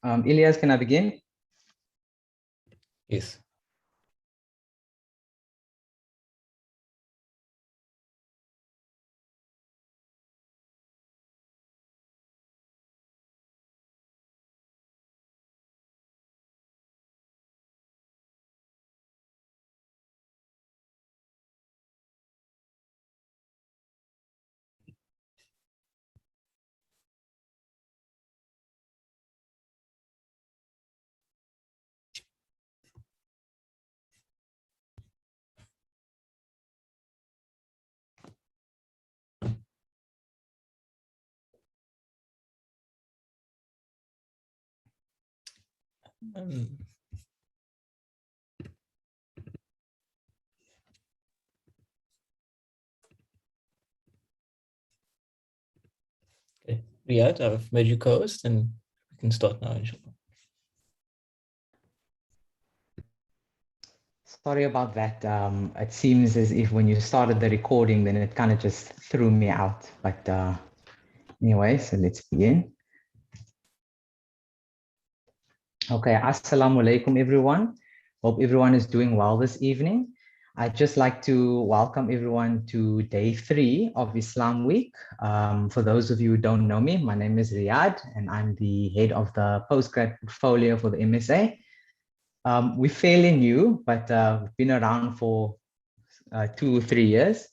Ilyas, can I begin? Yes. Okay, Riyad, I've made you co-host and we can start now, inshallah. Sorry about that. It seems as if when you started the recording, then it kind of just threw me out. But anyway, so let's begin. Okay, assalamu alaikum, everyone. Hope everyone is doing well this evening. I'd just like to welcome everyone to day 3 of Islam Week. For those of you who don't know me, my name is Riyad, and I'm the head of the postgrad portfolio for the MSA. We're fairly new, but we've been around for 2 or 3 years.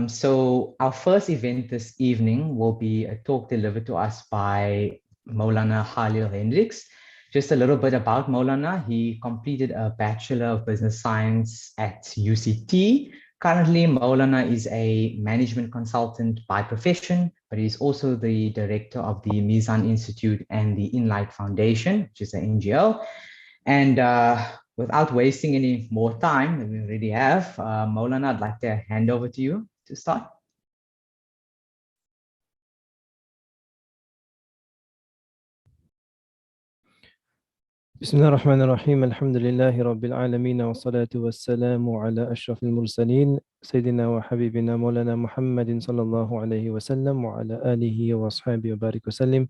So our first event this evening will be a talk delivered to us by Maulana Khalil Hendricks. Just a little bit about Maulana. He completed a Bachelor of Business Science at UCT. Currently, Maulana is a management consultant by profession, but he's also the director of the Mizan Institute and the Inlight Foundation, which is an NGO. And without wasting any more time than we already have, Maulana, I'd like to hand over to you to start. بسم الله الرحمن الرحيم الحمد لله رب العالمين والصلاة والسلام على أشرف المرسلين سيدنا وحبيبنا مولانا محمد صلى الله عليه وسلم وعلى آله وأصحابه وبارك وسلم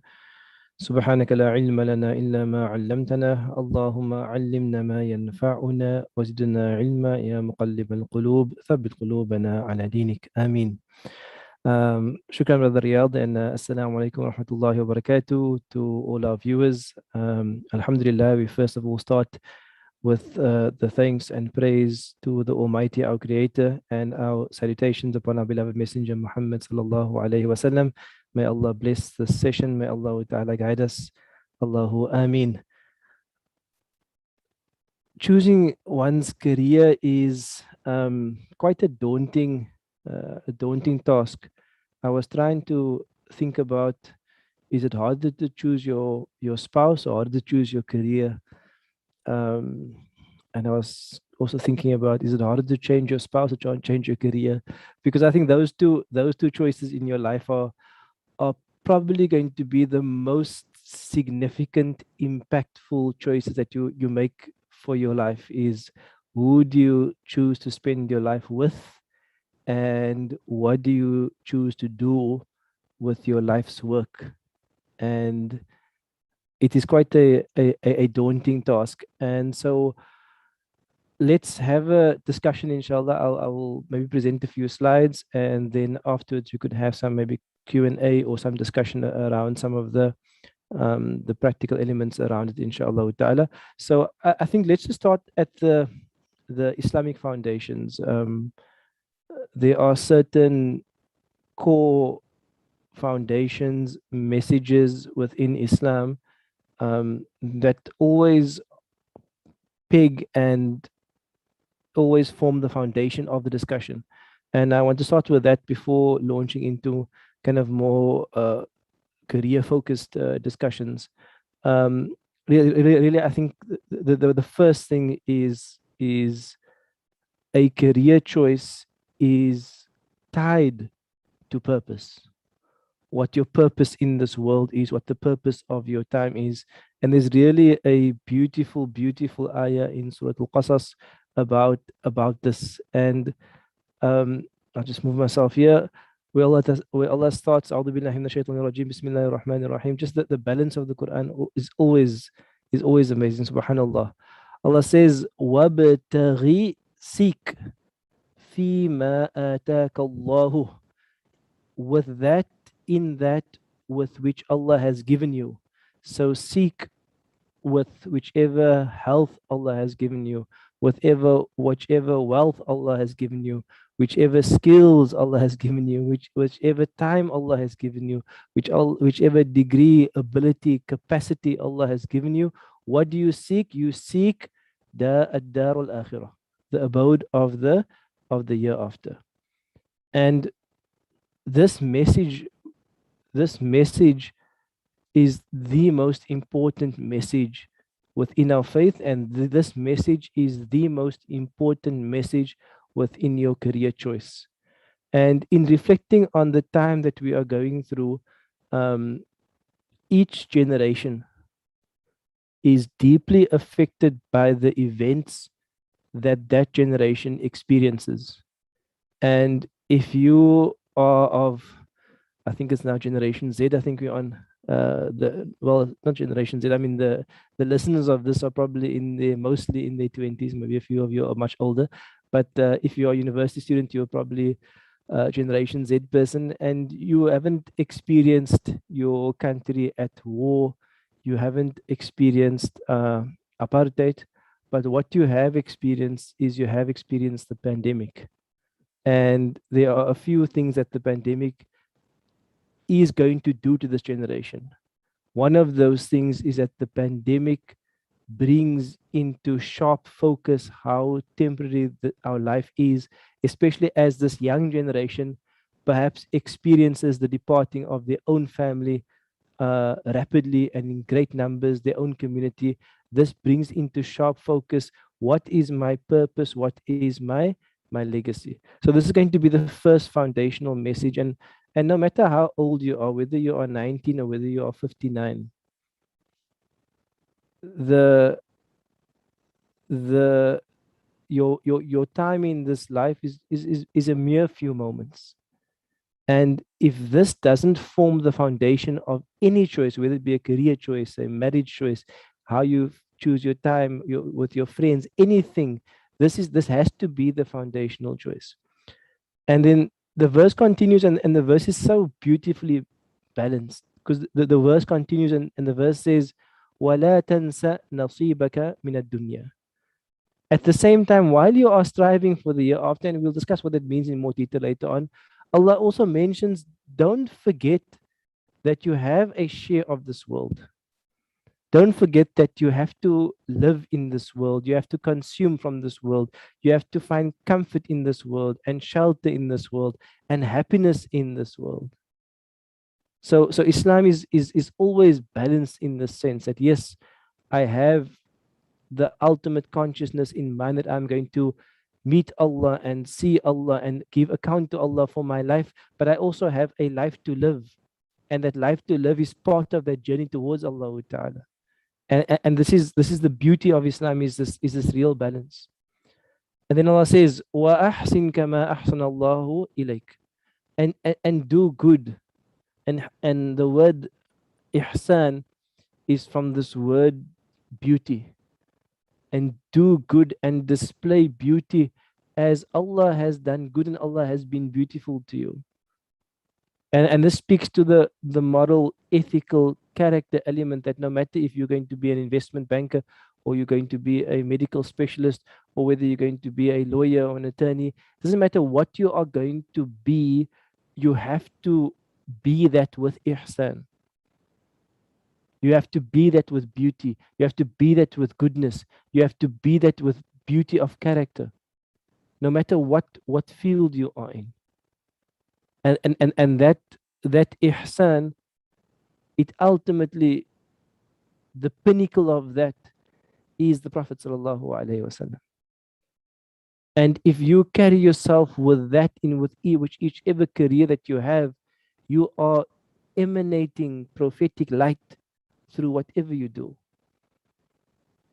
سبحانك لا علم لنا إلا ما علمتنا اللهم علمنا ما ينفعنا وزدنا علما يا مقلب القلوب ثبت قلوبنا على دينك آمين. Shukran, Brother Riyad, and Assalamu alaikum wa rahmatullahi wa barakatuh to all our viewers. Alhamdulillah, we first of all start with the thanks and praise to the Almighty, our Creator, and our salutations upon our beloved Messenger Muhammad sallallahu alaihi wasallam. May Allah bless this session. May Allah ta'ala guide us. Allahu Ameen. Choosing one's career is quite a daunting task. I was trying to think about, is it harder to choose your spouse or harder to choose your career? And I was also thinking about, is it harder to change your spouse or change your career? Because I think those two choices in your life are probably going to be the most significant, impactful choices that you make for your life. Is who do you choose to spend your life with? And what do you choose to do with your life's work? And it is quite a daunting task. And so let's have a discussion, inshallah. I will maybe present a few slides, and then afterwards we could have some maybe Q&A or some discussion around some of the practical elements around it, inshallah ta'ala. So I think let's just start at the Islamic foundations. There are certain core foundations, messages within Islam that always peg and always form the foundation of the discussion. And I want to start with that before launching into kind of more career-focused discussions. Really, I think the first thing is a career choice is tied to purpose. What your purpose in this world is, what the purpose of your time is. And there's really a beautiful, beautiful ayah in Surah Al-Qasas about this. And I'll just move myself here, where Allah starts, A'udhu billahi minash shaitanir rajim, Bismillahir Rahmanir Rahim. Just that the balance of the Quran is always amazing. Subhanallah. Allah says, "Wabtaghi, seek, fima ataka Allahu, with that, in that, with which Allah has given you." So seek with whichever health Allah has given you, whichever wealth Allah has given you, whichever skills Allah has given you, whichever time Allah has given you, whichever degree, ability, capacity Allah has given you. What do you seek? You seek the ad-darul akhirah, the abode of the year after. And this message is the most important message within our faith, and this message is the most important message within your career choice. And in reflecting on the time that we are going through, each generation is deeply affected by the events that generation experiences. And if you are of, I think it's now Generation Z, I think we're on not Generation Z, I mean the listeners of this are probably mostly in their 20s, maybe a few of you are much older, but if you're a university student, you're probably Generation Z person, and you haven't experienced your country at war, you haven't experienced apartheid, but what you have experienced is you have experienced the pandemic. And there are a few things that the pandemic is going to do to this generation. One of those things is that the pandemic brings into sharp focus how temporary our life is, especially as this young generation perhaps experiences the departing of their own family rapidly and in great numbers, their own community. This brings into sharp focus, what is my purpose, what is my legacy. So this is going to be the first foundational message, and no matter how old you are, whether you are 19 or whether you are 59, your time in this life is a mere few moments. And if this doesn't form the foundation of any choice, whether it be a career choice, a marriage choice, how you choose your time with your friends, anything, this has to be the foundational choice. And then the verse continues, and the verse is so beautifully balanced, because the verse continues, and the verse says, وَلَا تَنْسَ نَصِيبَكَ مِنَ الدُّنْيَا. At the same time, while you are striving for the year after, and we'll discuss what that means in more detail later on, Allah also mentions, don't forget that you have a share of this world. Don't forget that you have to live in this world. You have to consume from this world. You have to find comfort in this world, and shelter in this world, and happiness in this world. So Islam is always balanced in the sense that, yes, I have the ultimate consciousness in mind that I'm going to meet Allah and see Allah and give account to Allah for my life, but I also have a life to live, and that life to live is part of that journey towards Allah Ta'ala. And this is the beauty of Islam, is this real balance. And then Allah says, وَأَحْسِنْ كَمَا أَحْسَنَ اللَّهُ إِلَيْكَ, and do good. And the word ihsan is from this word beauty. And do good and display beauty as Allah has done good and Allah has been beautiful to you. And this speaks to the moral, ethical character element, that no matter if you're going to be an investment banker, or you're going to be a medical specialist, or whether you're going to be a lawyer or an attorney, doesn't matter what you are going to be, you have to be that with ihsan. You have to be that with beauty. You have to be that with goodness. You have to be that with beauty of character, no matter what field you are in. And that ihsan, it ultimately, the pinnacle of that is the Prophet sallallahu alaihi wasallam. And if you carry yourself with that in whichever career that you have, you are emanating prophetic light through whatever you do.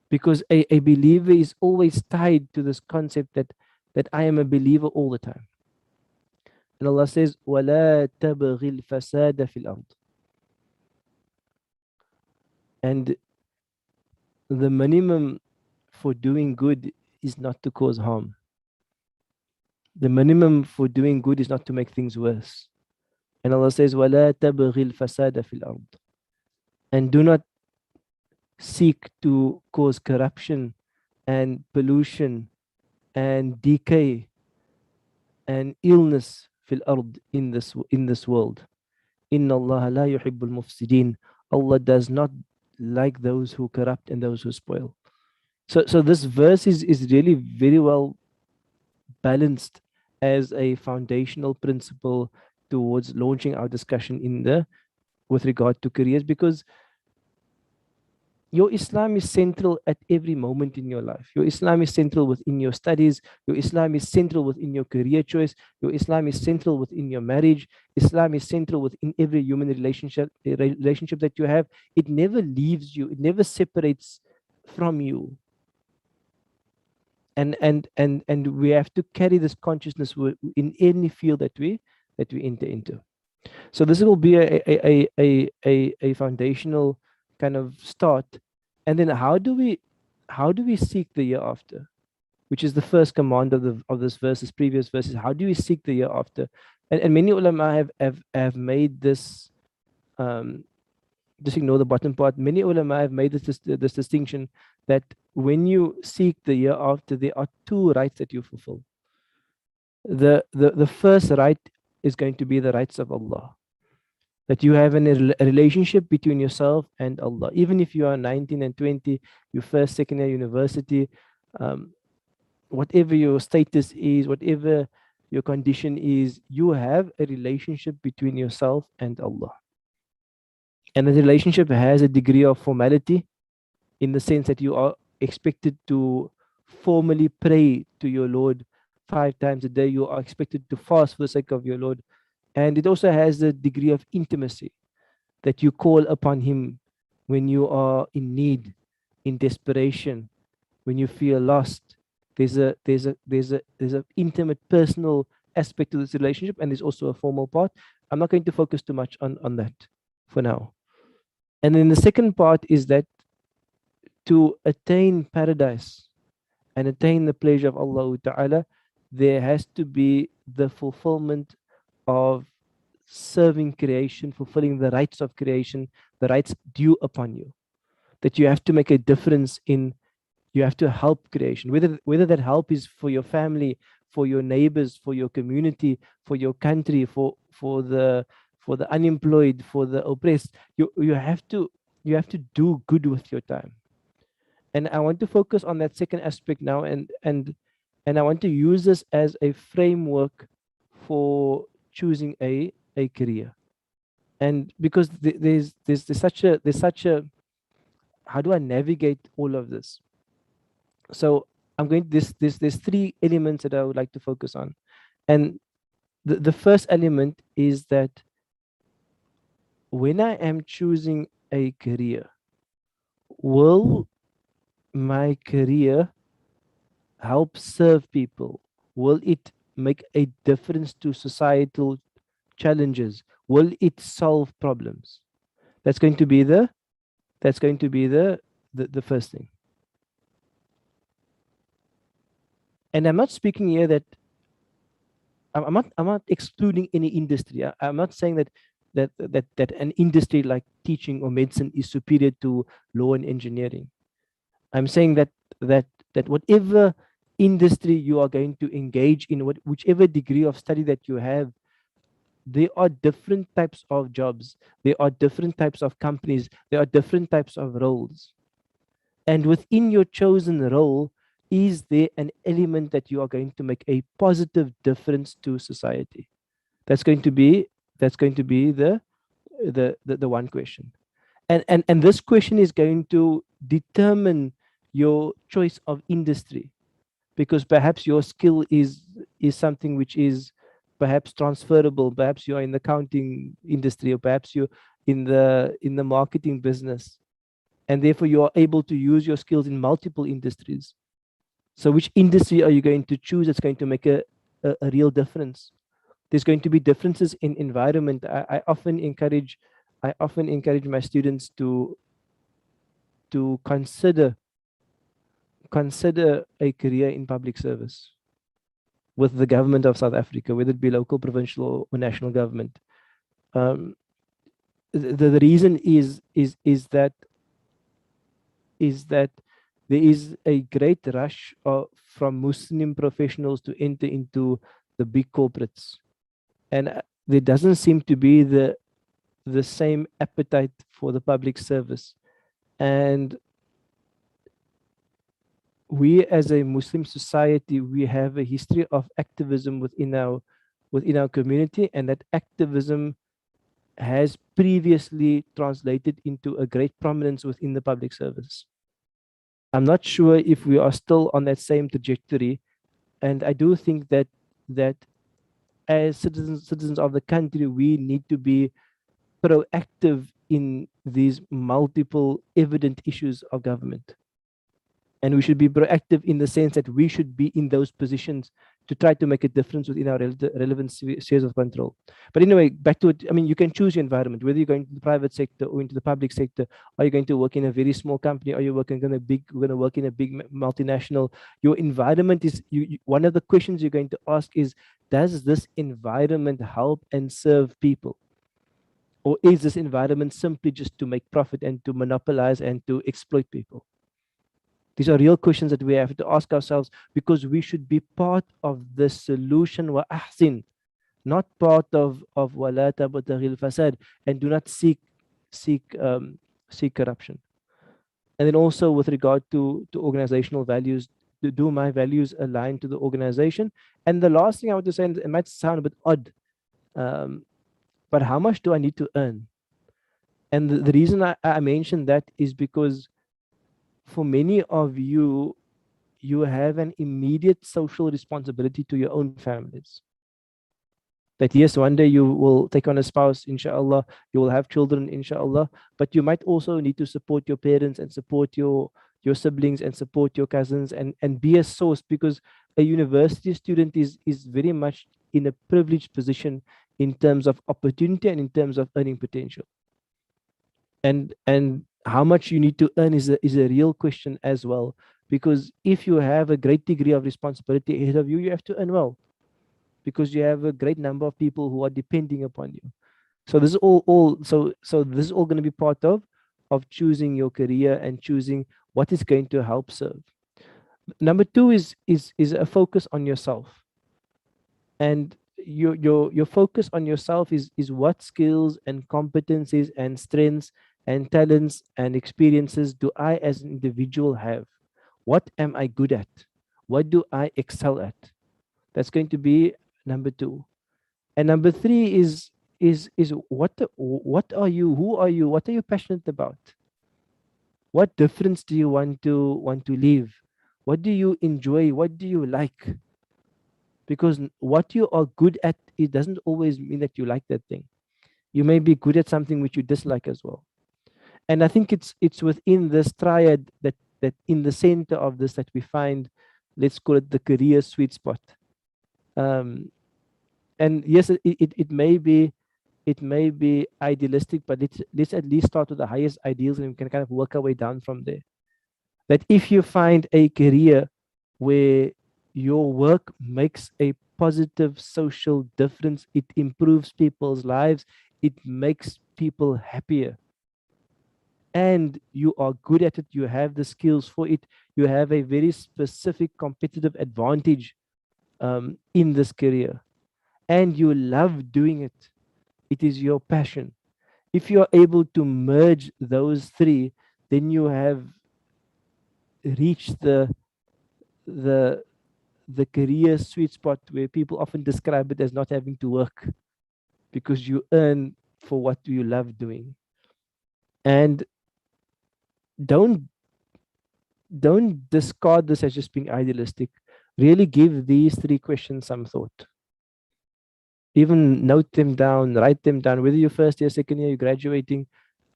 Because a believer is always tied to this concept that I am a believer all the time. And Allah says, وَلَا تَبْغِ الْفَسَادَ فِي الْأَرْضِ. And the minimum for doing good is not to cause harm. The minimum for doing good is not to make things worse. And Allah says, وَلَا تَبْغِ الْفَسَادَ فِي الْأَرْضِ. And do not seek to cause corruption and pollution and decay and illness fil ard, in this world. Inna Allah la yuhibbul mufsidin. Allah does not like those who corrupt and those who spoil. So this verse is really very well balanced as a foundational principle towards launching our discussion with regard to careers, because your Islam is central at every moment in your life. Your Islam is central within your studies. Your Islam is central within your career choice. Your Islam is central within your marriage. Islam is central within every human relationship that you have. It never leaves you. It never separates from you. And we have to carry this consciousness in any field that we enter into. So this will be a foundational kind of start. And then how do we seek the year after, which is the first command of this verses, previous verses. How do we seek the year after? And many ulama have made this, just ignore the bottom part. Many ulama have made this distinction that when you seek the year after, there are two rights that you fulfill. The first right is going to be the rights of Allah, that you have a relationship between yourself and Allah. Even if you are 19 and 20, your first, second year university, whatever your status is, whatever your condition is, you have a relationship between yourself and Allah. And the relationship has a degree of formality, in the sense that you are expected to formally pray to your Lord 5 times a day. You are expected to fast for the sake of your Lord. And it also has a degree of intimacy, that you call upon Him when you are in need, in desperation, when you feel lost. There's a intimate, personal aspect to this relationship, and there's also a formal part. I'm not going to focus too much on that for now. And then the second part is that to attain paradise and attain the pleasure of Allah Ta'ala, there has to be the fulfillment of serving creation, fulfilling the rights of creation, the rights due upon you. That you have to make a difference you have to help creation, whether that help is for your family, for your neighbors, for your community, for your country, for the unemployed, for the oppressed. You have to do good with your time. And I want to focus on that second aspect now, and I want to use this as a framework for choosing a career. And because there's such a how do I navigate all of this? So I'm going there's 3 elements that I would like to focus on. And the first element is that when I am choosing a career, will my career help serve people? Will it make a difference to societal challenges? Will it solve problems? That's going to be the first thing. And I'm not speaking here that I'm not excluding any industry. I'm not saying that an industry like teaching or medicine is superior to law and engineering. I'm saying that whatever industry you are going to engage in, whichever degree of study that you have, there are different types of jobs, there are different types of companies, there are different types of roles. And within your chosen role, is there an element that you are going to make a positive difference to society? That's going to be the one question. And this question is going to determine your choice of industry, because perhaps your skill is something which is perhaps transferable. Perhaps you are in the accounting industry, or perhaps you're in the marketing business, and therefore you are able to use your skills in multiple industries. So which industry are you going to choose that's going to make a real difference? There's going to be differences in environment. I often encourage my students to consider a career in public service with the government of South Africa, whether it be local, provincial, or national government. The reason is that there is a great rush from Muslim professionals to enter into the big corporates, and there doesn't seem to be the same appetite for the public service. And we, as a Muslim society, we have a history of activism within our community, and that activism has previously translated into a great prominence within the public service. I'm not sure if we are still on that same trajectory, and I do think that as citizens of the country, we need to be proactive in these multiple evident issues of government. And we should be proactive in the sense that we should be in those positions to try to make a difference within our relevant spheres of control. But anyway, back to it. I mean, you can choose your environment, whether you're going to the private sector or into the public sector. Are you going to work in a very small company? Are you going to work in a big multinational? Your environment is, one of the questions you're going to ask is, does this environment help and serve people? Or is this environment simply just to make profit and to monopolize and to exploit people? These are real questions that we have to ask ourselves, because we should be part of the solution, wa ahsin, not part of wala tabtaghil fasad, and do not seek corruption. And then also with regard to organizational values, do my values align to the organization? And the last thing I want to say, and it might sound a bit odd, but how much do I need to earn? And the reason I mentioned that is because for many of you, you have an immediate social responsibility to your own families. That yes, one day you will take on a spouse, inshallah, you will have children, inshallah, but you might also need to support your parents and support your siblings and support your cousins and be a source, because a university student is very much in a privileged position in terms of opportunity and in terms of earning potential. And how much you need to earn is a real question as well, because if you have a great degree of responsibility ahead of you, you have to earn well, because you have a great number of people who are depending upon you. So this is so this is all going to be part of choosing your career and choosing what is going to help serve. Number two is a focus on yourself, and your focus on yourself is what skills and competencies and strengths and talents and experiences do I as an individual have? What am I good at? What do I excel at? That's going to be number two. And number three is what are you? Who are you? What are you passionate about? What difference do you want to leave? What do you enjoy? What do you like? Because what you are good at, it doesn't always mean that you like that thing. You may be good at something which you dislike as well. And I think it's within this triad that in the center of this that we find, let's call it the career sweet spot. And yes, it may be idealistic, but let's at least start with the highest ideals, and we can kind of work our way down from there. That if you find a career where your work makes a positive social difference, it improves people's lives, it makes people happier, and you are good at it, you have the skills for it, you have a very specific competitive advantage in this career, and you love doing it, it is your passion. If you are able to merge those three, then you have reached the career sweet spot, where people often describe it as not having to work, because you earn for what you love doing. And don't discard this as just being idealistic. Really give these three questions some thought. Even note them down, write them down, whether you're first year, second year, you're graduating,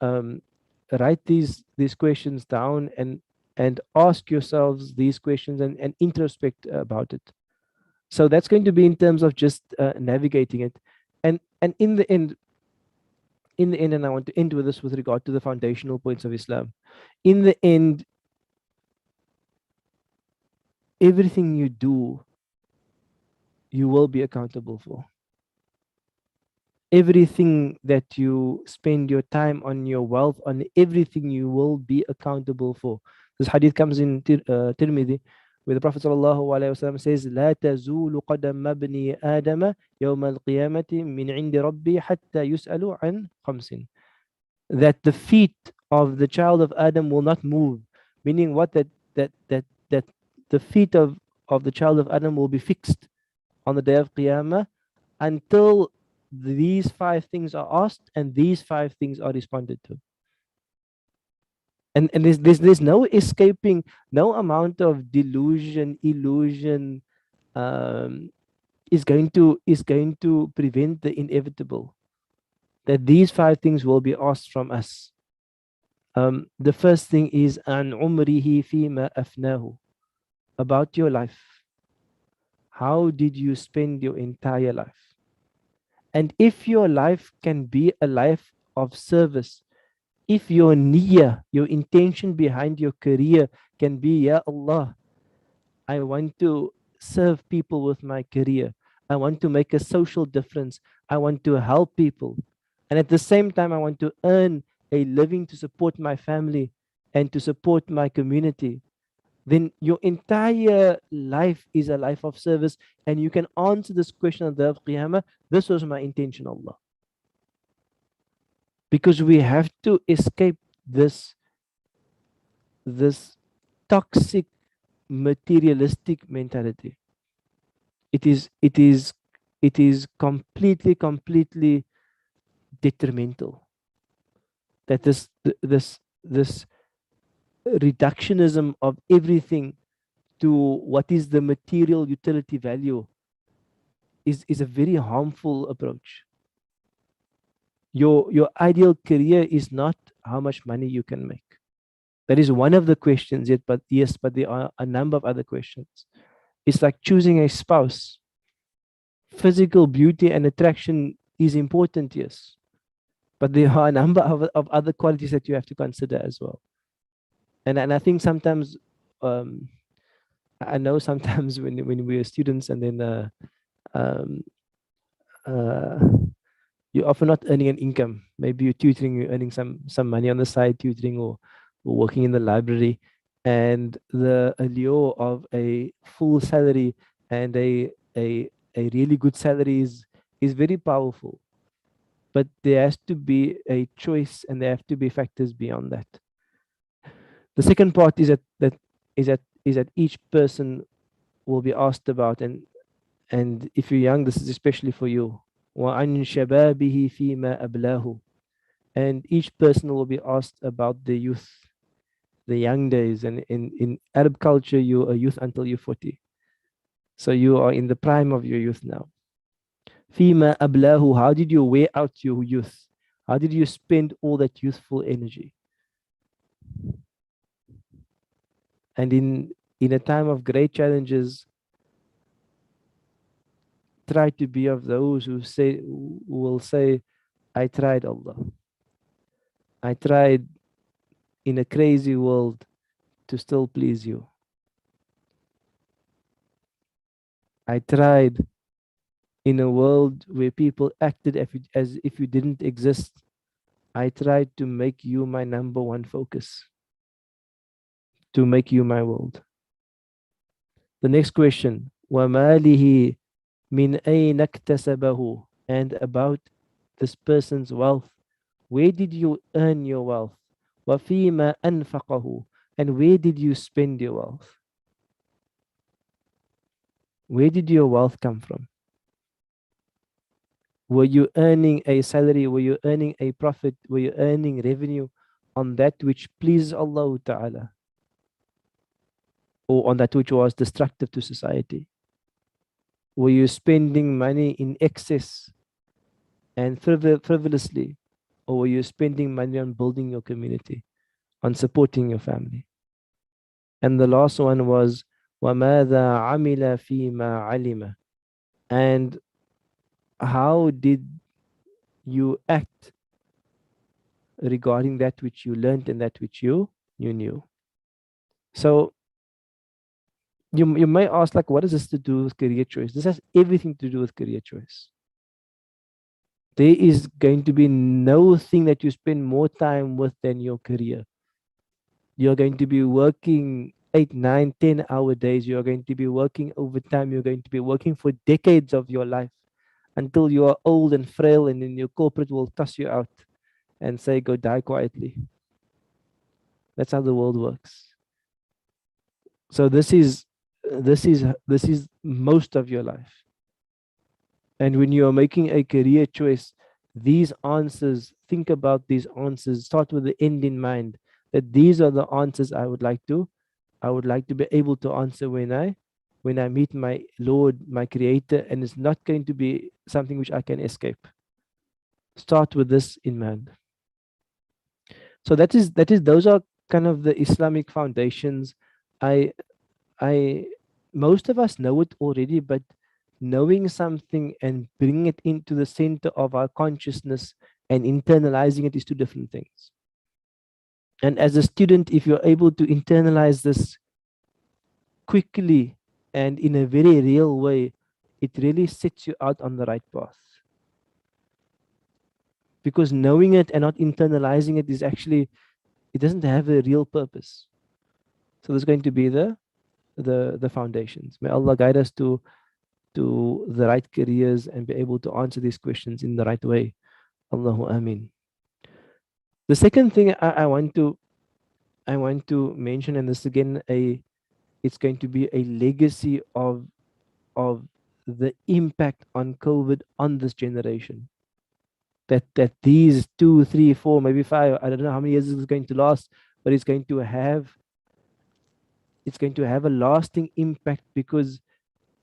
write these questions down and ask yourselves these questions and introspect about it. So that's going to be in terms of just navigating it. And in the end, and I want to end with this with regard to the foundational points of Islam. In the end, everything you do, you will be accountable for. Everything that you spend your time on, your wealth on, everything you will be accountable for. This hadith comes in Tirmidhi, where the Prophet ﷺ says, لا تزول قدم ابن آدم يوم القيامة من عند ربي حتى يسأل عن خمس. That the feet of the child of Adam will not move, meaning what? That the feet of the child of Adam will be fixed on the day of Qiyamah until these 5 things are asked and these 5 things are responded to. And there's no escaping, no amount of delusion, illusion is going to prevent the inevitable, that these 5 things will be asked from us. The first thing is an umrihi fima afnahu, about your life. How did you spend your entire life? And if your life can be a life of service, if your niyyah, your intention behind your career can be, Ya Allah, I want to serve people with my career. I want to make a social difference. I want to help people. And at the same time, I want to earn a living to support my family and to support my community. Then your entire life is a life of service, and you can answer this question on the day of Qiyamah. This was my intention, Allah. Because we have to escape this toxic materialistic mentality. It is completely detrimental. That this reductionism of everything to what is the material utility value is a very harmful approach. Your ideal career is not how much money you can make. That is one of the questions, but there are a number of other questions. It's like choosing a spouse. Physical beauty and attraction is important, yes, but there are a number of other qualities that you have to consider as well. And I think sometimes, I know sometimes when we are students and then you're often not earning an income. Maybe you're tutoring, you're earning some money on the side, tutoring or working in the library, and the allure of a full salary and a really good salary is very powerful. But there has to be a choice, and there have to be factors beyond that. The second part is that each person will be asked about, and if you're young, this is especially for you. وَعَنْ شَبَابِهِ فِيمَا أَبْلَاهُ. And each person will be asked about the youth, the young days. And in Arab culture, you're a youth until you're 40. So you are in the prime of your youth now. فِيمَا أَبْلَاهُ. How did you wear out your youth? How did you spend all that youthful energy? And in a time of great challenges, try to be of those who will say, I tried, Allah. I tried in a crazy world to still please you. I tried in a world where people acted as if you didn't exist. I tried to make you my number one focus, to make you my world. The next question, وَمَالِهِ مِنْ أَيْنَ اكْتَسَبَهُ. And about this person's wealth. Where did you earn your wealth? وَفِيمَ أَنْفَقَهُ. And where did you spend your wealth? Where did your wealth come from? Were you earning a salary? Were you earning a profit? Were you earning revenue on that which pleases Allah Ta'ala? Or on that which was destructive to society? Were you spending money in excess and frivolously? Or were you spending money on building your community, on supporting your family? And the last one was, وَمَاذَا عَمِلَ فِي مَا عَلِمَ. And how did you act regarding that which you learned and that which you knew? So you may ask, like, what does this to do with career choice? This has everything to do with career choice. There is going to be no thing that you spend more time with than your career. You're going to be working 8, 9, 10-hour days. You're going to be working overtime. You're going to be working for decades of your life until you are old and frail, and then your corporate will toss you out and say, go die quietly. That's how the world works. So this is most of your life. And when you are making a career choice, these answers, think about these answers, start with the end in mind, that these are the answers I would like to be able to answer when I meet my Lord, my Creator, and it's not going to be something which I can escape. Start with this in mind. So those are kind of the Islamic foundations. Most of us know it already, but knowing something and bringing it into the center of our consciousness and internalizing it is two different things. And as a student, if you're able to internalize this quickly and in a very real way, it really sets you out on the right path. Because knowing it and not internalizing it is actually, it doesn't have a real purpose. So there's going to be the foundations. May Allah guide us to the right careers and be able to answer these questions in the right way. Allahu Ameen. The second thing I want to mention, and this again, it's going to be a legacy of the impact on COVID on this generation. That these 2, 3, 4, maybe 5, I don't know how many years it's going to last, but it's going to have a lasting impact, because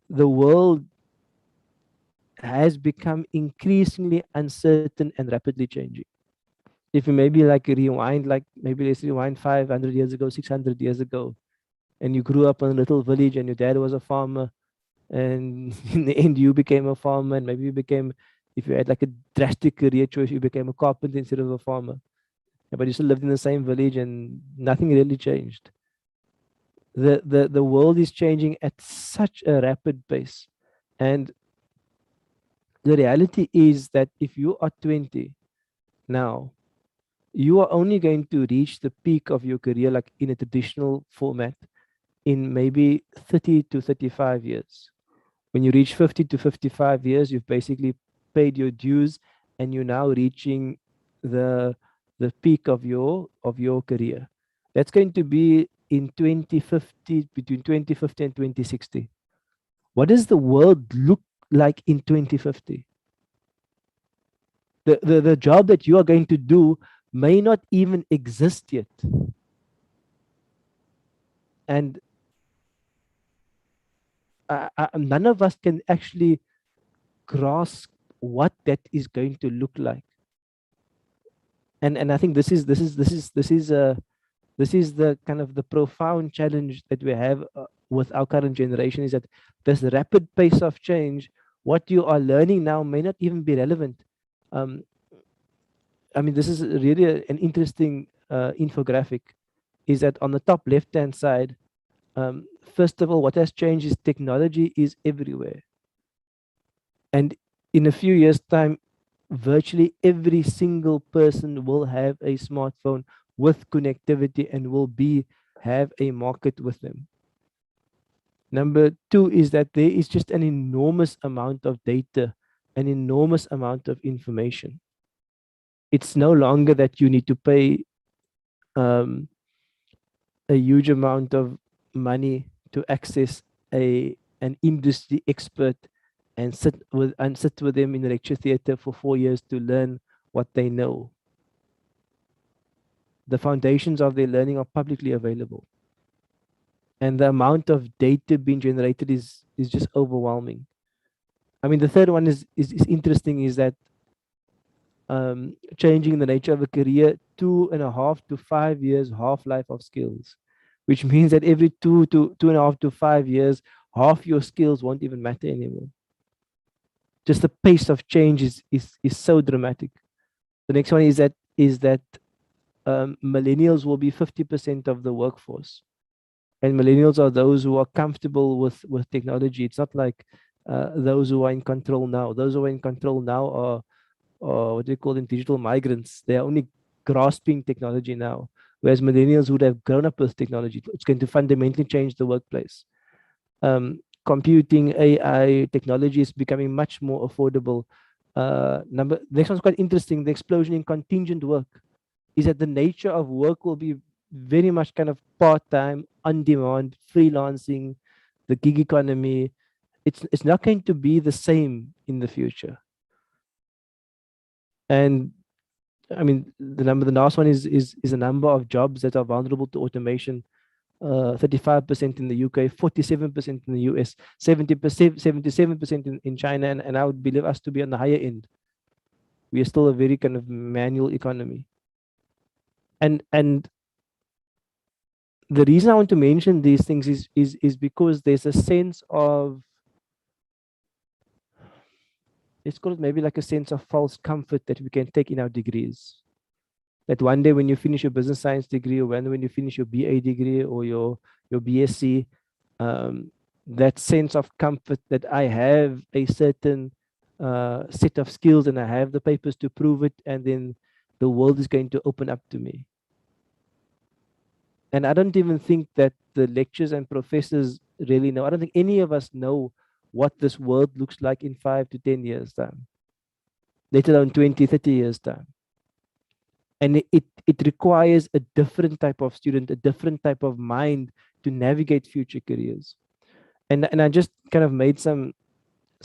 the world has become increasingly uncertain and rapidly changing. If you maybe like rewind, like maybe let's rewind 500 years ago, 600 years ago, and you grew up in a little village and your dad was a farmer, and in the end you became a farmer, and maybe you became, if you had like a drastic career choice, you became a carpenter instead of a farmer. But you still lived in the same village and nothing really changed. The world is changing at such a rapid pace. And the reality is that if you are 20 now, you are only going to reach the peak of your career, like in a traditional format, in maybe 30 to 35 years. When you reach 50 to 55 years, you've basically paid your dues and you're now reaching the peak of your career. That's going to be in 2050, between 2050 and 2060. What does the world look like in 2050? The job that you are going to do may not even exist yet. And none of us can actually grasp what that is going to look like. And I think this is the kind of the profound challenge that we have with our current generation, is that this rapid pace of change, what you are learning now may not even be relevant. I mean, this is really an interesting infographic, is that on the top left-hand side, first of all, what has changed is technology is everywhere. And in a few years' time, virtually every single person will have a smartphone with connectivity and will have a market with them. Number two is that there is just an enormous amount of data, an enormous amount of information. It's no longer that you need to pay a huge amount of money to access an industry expert and sit with them in the lecture theater for 4 years to learn what they know. The foundations of their learning are publicly available. And the amount of data being generated is just overwhelming. I mean, the third one is interesting, is that changing the nature of a career, 2.5 to 5 years half-life of skills, which means that every 2.5 to 5 years, half your skills won't even matter anymore. just the pace of change is so dramatic. The next one is that millennials will be 50% of the workforce, and millennials are those who are comfortable with technology. It's not like those who are in control now. Those who are in control now are what do you call them, digital migrants. They are only grasping technology now, whereas millennials would have grown up with technology. It's going to fundamentally change the workplace. Computing, AI, technology is becoming much more affordable. Next one's quite interesting. The explosion in contingent work is that the nature of work will be very much kind of part-time, on-demand, freelancing, the gig economy. It's not going to be the same in the future. And I mean, the last one is the number of jobs that are vulnerable to automation. 35% in the UK, 47% in the US, 77% in China, and I would believe us to be on the higher end. We are still a very kind of manual economy. And the reason I want to mention these things is because there's a sense of, let's call it maybe like a sense of false comfort that we can take in our degrees. That one day when you finish your business science degree, or when you finish your BA degree or your BSc, that sense of comfort that I have a certain set of skills and I have the papers to prove it, and then the world is going to open up to me. And I don't even think that the lecturers and professors really know. I don't think any of us know what this world looks like in 5 to 10 years time, let alone 20, 30 years time. And it requires a different type of student, a different type of mind to navigate future careers. And I just kind of made some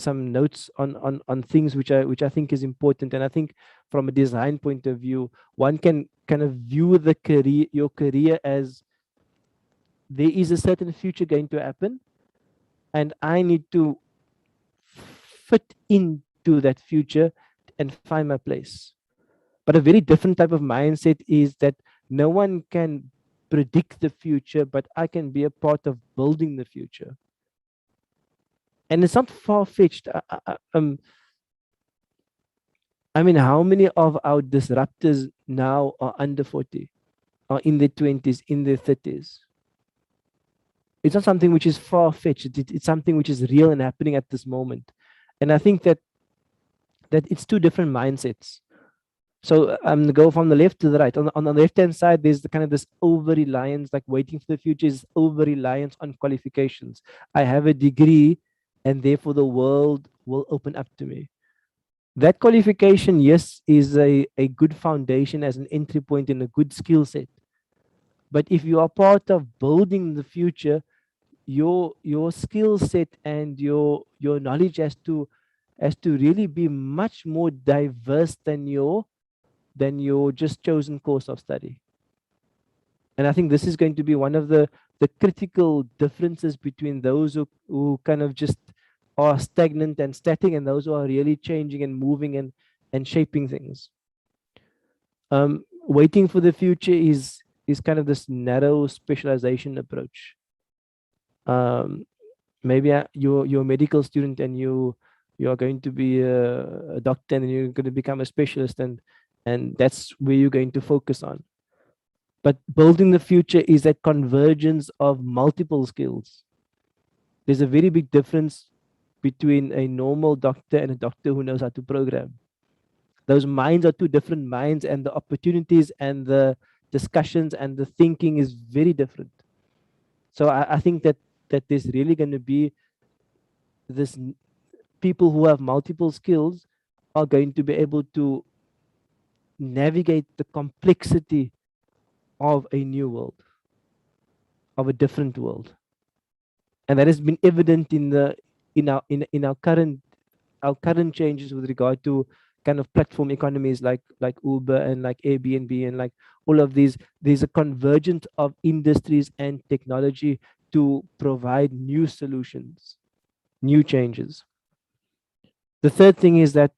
notes on things which I think is important. And I think from a design point of view, one can kind of view your career as there is a certain future going to happen, and I need to fit into that future and find my place. But a very different type of mindset is that no one can predict the future, but I can be a part of building the future. And it's not far-fetched. I mean, how many of our disruptors now are under 40, are in their 20s, in their 30s? It's not something which is far-fetched. It's something which is real and happening at this moment. And I think that it's two different mindsets. So I'm gonna go from the left to the right. On the left-hand side, there's the kind of this over-reliance, like waiting for the future is over-reliance on qualifications. I have a degree, and therefore the world will open up to me. That qualification, yes, is a good foundation as an entry point in a good skill set. But if you are part of building the future, your skill set and your knowledge has to really be much more diverse than your just chosen course of study. And I think this is going to be one of the critical differences between those who kind of just are stagnant and static, and those who are really changing and moving and shaping things. Waiting for the future is kind of this narrow specialization approach. Maybe you're a medical student and you are going to be a doctor, and you're going to become a specialist, and that's where you're going to focus on. But building the future is that convergence of multiple skills. There's a very big difference between a normal doctor and a doctor who knows how to program. Those minds are two different minds, and the opportunities and the discussions and the thinking is very different. So I think that there's really going to be this, people who have multiple skills are going to be able to navigate the complexity of a new world, of a different world. And that has been evident in our current changes with regard to kind of platform economies like Uber and like Airbnb and like all of these. There's a convergence of industries and technology to provide new solutions, new changes. The third thing is that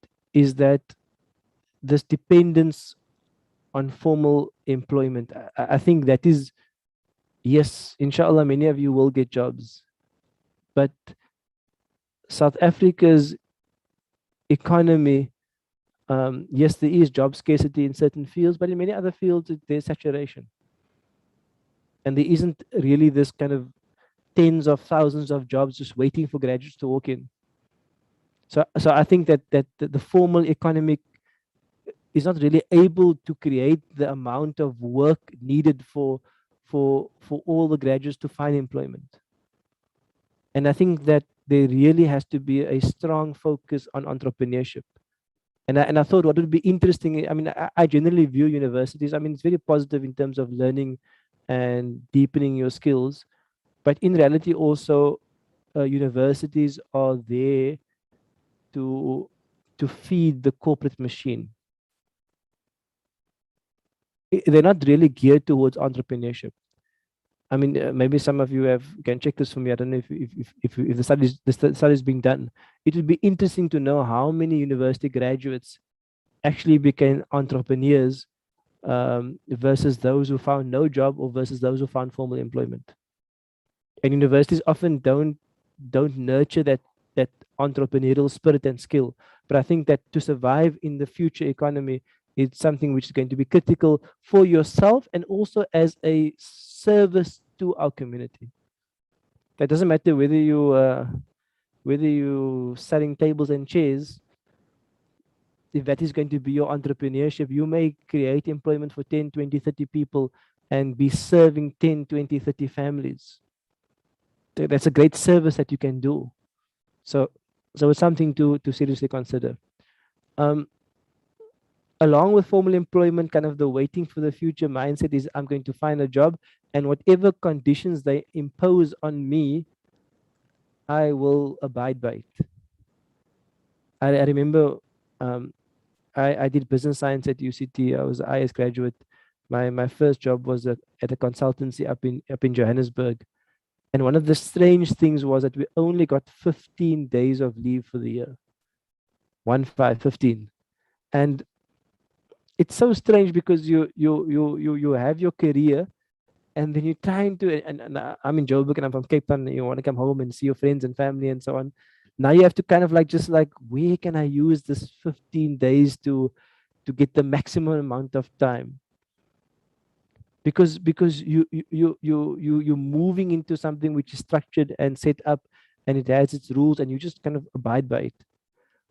this dependence on formal employment. I think that is, yes, inshallah, many of you will get jobs, but South Africa's economy, yes, there is job scarcity in certain fields, but in many other fields, there's saturation. And there isn't really this kind of tens of thousands of jobs just waiting for graduates to walk in. So I think that the formal economy is not really able to create the amount of work needed for all the graduates to find employment. And I think that there really has to be a strong focus on entrepreneurship. And I thought what would be interesting, I mean, I generally view universities, I mean, it's very positive in terms of learning and deepening your skills. But in reality also, universities are there to feed the corporate machine. They're not really geared towards entrepreneurship. I mean, maybe some of you can check this for me. I don't know if the study is being done. It would be interesting to know how many university graduates actually became entrepreneurs versus those who found no job or versus those who found formal employment. And universities often don't nurture that entrepreneurial spirit and skill. But I think that to survive in the future economy, it's something which is going to be critical for yourself and also as a service to our community. That doesn't matter whether you selling tables and chairs. If that is going to be your entrepreneurship, you may create employment for 10, 20, 30 people and be serving 10, 20, 30 families. That's a great service that you can do. So it's something to seriously consider. Along with formal employment, kind of the waiting for the future mindset is I'm going to find a job, and whatever conditions they impose on me, I will abide by it. I remember I did business science at UCT. I was an IS graduate. My first job was at a consultancy up in Johannesburg. And one of the strange things was that we only got 15 days of leave for the year. 15. And it's so strange because you have your career and then you're trying to, and I'm in Joburg and I'm from Cape Town, and you want to come home and see your friends and family and so on. Now you have to kind of where can I use this 15 days to get the maximum amount of time? Because you're moving into something which is structured and set up and it has its rules and you just kind of abide by it.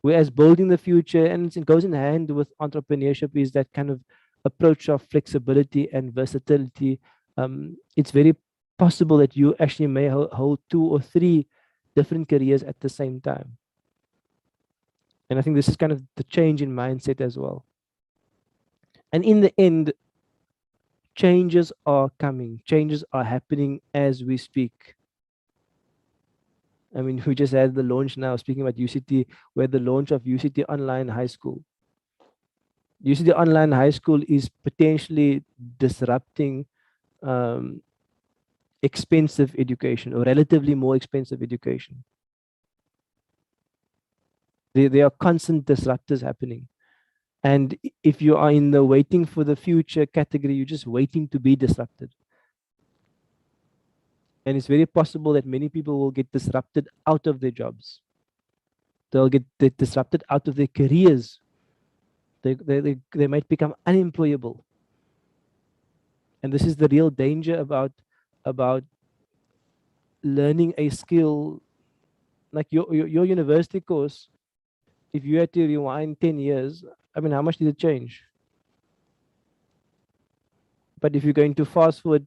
Whereas building the future, and it goes in hand with entrepreneurship, is that kind of approach of flexibility and versatility. It's very possible that you actually may hold 2 or 3 different careers at the same time. And I think this is kind of the change in mindset as well. And in the end, changes are coming. Changes are happening as we speak. I mean, we just had the launch now, speaking about UCT, where the launch of UCT Online High School. UCT Online High School is potentially disrupting expensive education, or relatively more expensive education. There are constant disruptors happening. And if you are in the waiting for the future category, you're just waiting to be disrupted. And it's very possible that many people will get disrupted out of their jobs. They'll get disrupted out of their careers. They might become unemployable. And this is the real danger about learning a skill. Like your university course, if you had to rewind 10 years, I mean, how much did it change? But if you're going to fast forward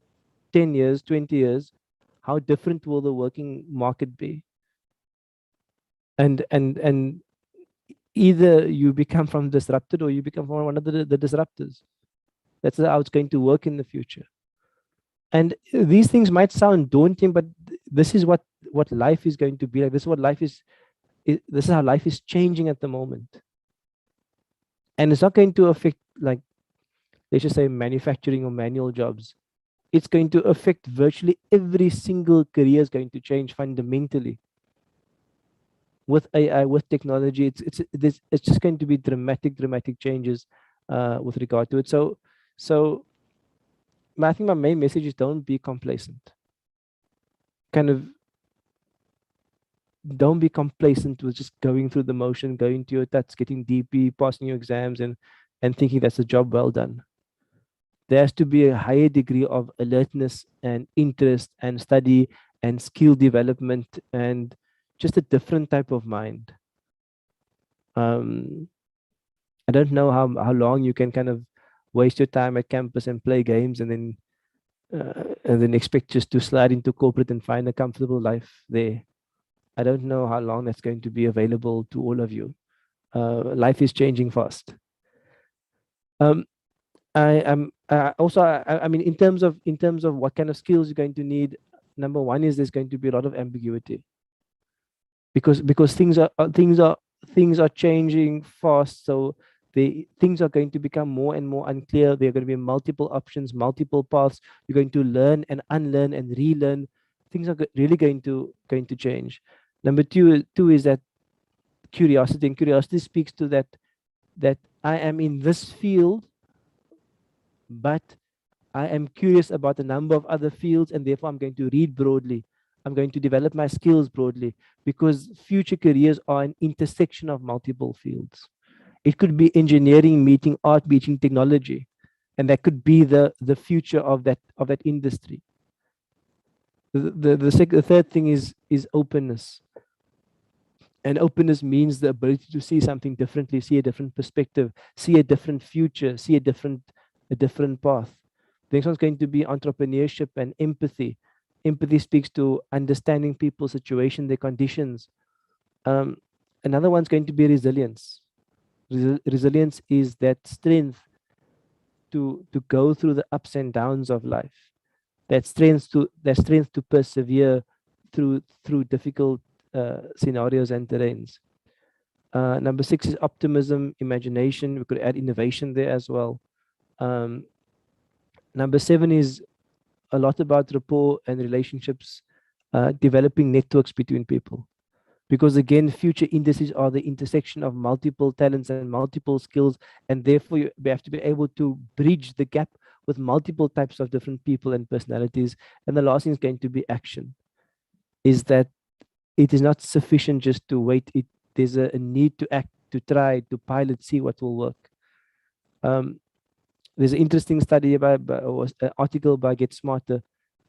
10 years, 20 years, how different will the working market be? And either you become from disrupted or you become from one of the disruptors. That's how it's going to work in the future. And these things might sound daunting, but this is what life is going to be like. This is what life is. This is how life is changing at the moment. And it's not going to affect, like, let's just say manufacturing or manual jobs. It's going to affect virtually every single career is going to change fundamentally. With AI, with technology, it's just going to be dramatic changes with regard to it. So I think my main message is don't be complacent. Kind of don't be complacent with just going through the motion, going to your tats, getting DP, passing your exams, and thinking that's a job well done. There has to be a higher degree of alertness and interest and study and skill development and just a different type of mind. I don't know how long you can kind of waste your time at campus and play games and then expect just to slide into corporate and find a comfortable life there. I don't know how long that's going to be available to all of you. Life is changing fast. I am also. I mean, in terms of what kind of skills you're going to need. Number one is there's going to be a lot of ambiguity because things are changing fast. So things are going to become more and more unclear. There are going to be multiple options, multiple paths. You're going to learn and unlearn and relearn. Things are really going to change. Number two is that curiosity, and curiosity speaks to that I am in this field, but I am curious about a number of other fields, and therefore I'm going to read broadly. I'm going to develop my skills broadly, because future careers are an intersection of multiple fields. It could be engineering meeting art, meeting technology, and that could be the future of that industry. The third thing is openness. And openness means the ability to see something differently, see a different perspective, see a different future, see a different path. The next one's going to be entrepreneurship and empathy. Empathy speaks to understanding people's situation, their conditions. Another one's going to be resilience. Resilience is that strength to go through the ups and downs of life. That strength to persevere through difficult scenarios and terrains. Number 6 is optimism, imagination. We could add innovation there as well. Number 7 is a lot about rapport and relationships, developing networks between people. Because again, future industries are the intersection of multiple talents and multiple skills, and therefore you have to be able to bridge the gap with multiple types of different people and personalities. And the last thing is going to be action. Is that it is not sufficient just to wait. There's a need to act, to try, to pilot, see what will work. There's an interesting study or an article by Get Smarter,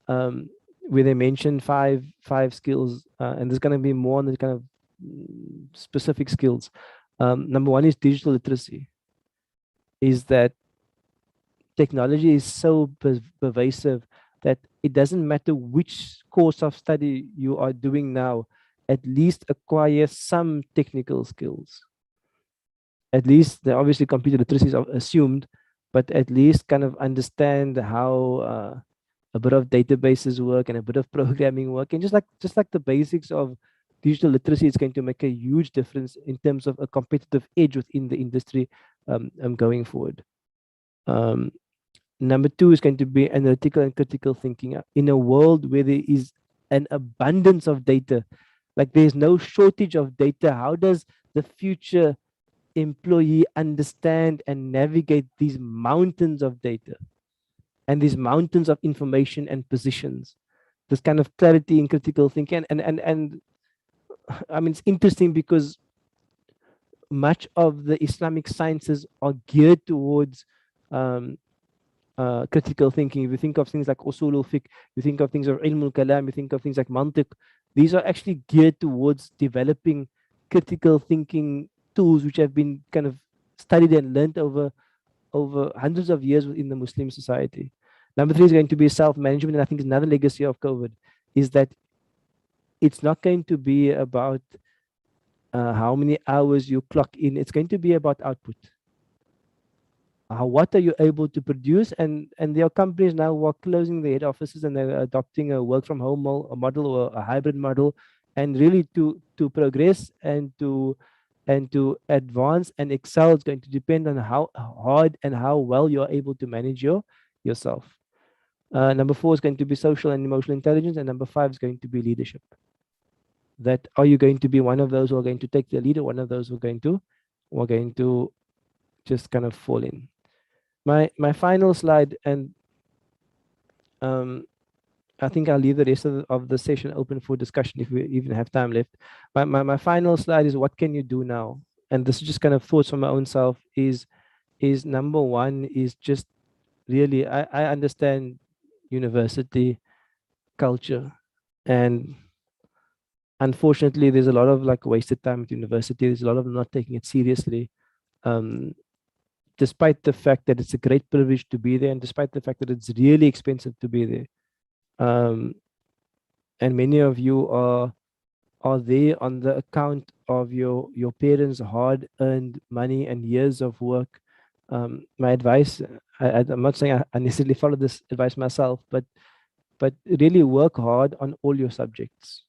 where they mention five skills, and there's going to be more on the kind of specific skills. Number 1 is digital literacy. Is that technology is so pervasive that it doesn't matter which course of study you are doing now, at least acquire some technical skills. At least, obviously computer literacy is assumed, but at least kind of understand how a bit of databases work and a bit of programming work, and just like the basics of digital literacy is going to make a huge difference in terms of a competitive edge within the industry going forward. Number 2 is going to be analytical and critical thinking. In a world where there is an abundance of data, like there's no shortage of data, how does the future employee understand and navigate these mountains of data and these mountains of information and positions? This kind of clarity in critical thinking, and I mean, it's interesting because much of the Islamic sciences are geared towards critical thinking. If you think of things like usul al-fiqh, you think of things of ilm al-kalam, you think of things like mantiq, these are actually geared towards developing critical thinking tools which have been kind of studied and learned over hundreds of years within the Muslim society. Number 3 is going to be self-management, and I think another legacy of COVID is that it's not going to be about how many hours you clock in. It's going to be about output. What are you able to produce? And there are companies now who are closing their head offices and they're adopting a work from home model or a hybrid model, and really to progress and to advance and excel is going to depend on how hard and how well you're able to manage yourself. Number 4 is going to be social and emotional intelligence, and number 5 is going to be leadership. That are you going to be one of those who are going to take the lead, or one of those who are going to just kind of fall in? My final slide, and I think I'll leave the rest of the session open for discussion if we even have time left. My final slide is what can you do now? And this is just kind of thoughts from my own self is number one is just really I understand university culture, and unfortunately there's a lot of like wasted time at university. There's a lot of not taking it seriously. Despite the fact that it's a great privilege to be there, and despite the fact that it's really expensive to be there. And many of you are there on the account of your parents' hard-earned money and years of work. My advice, I'm not saying I necessarily follow this advice myself, but really work hard on all your subjects.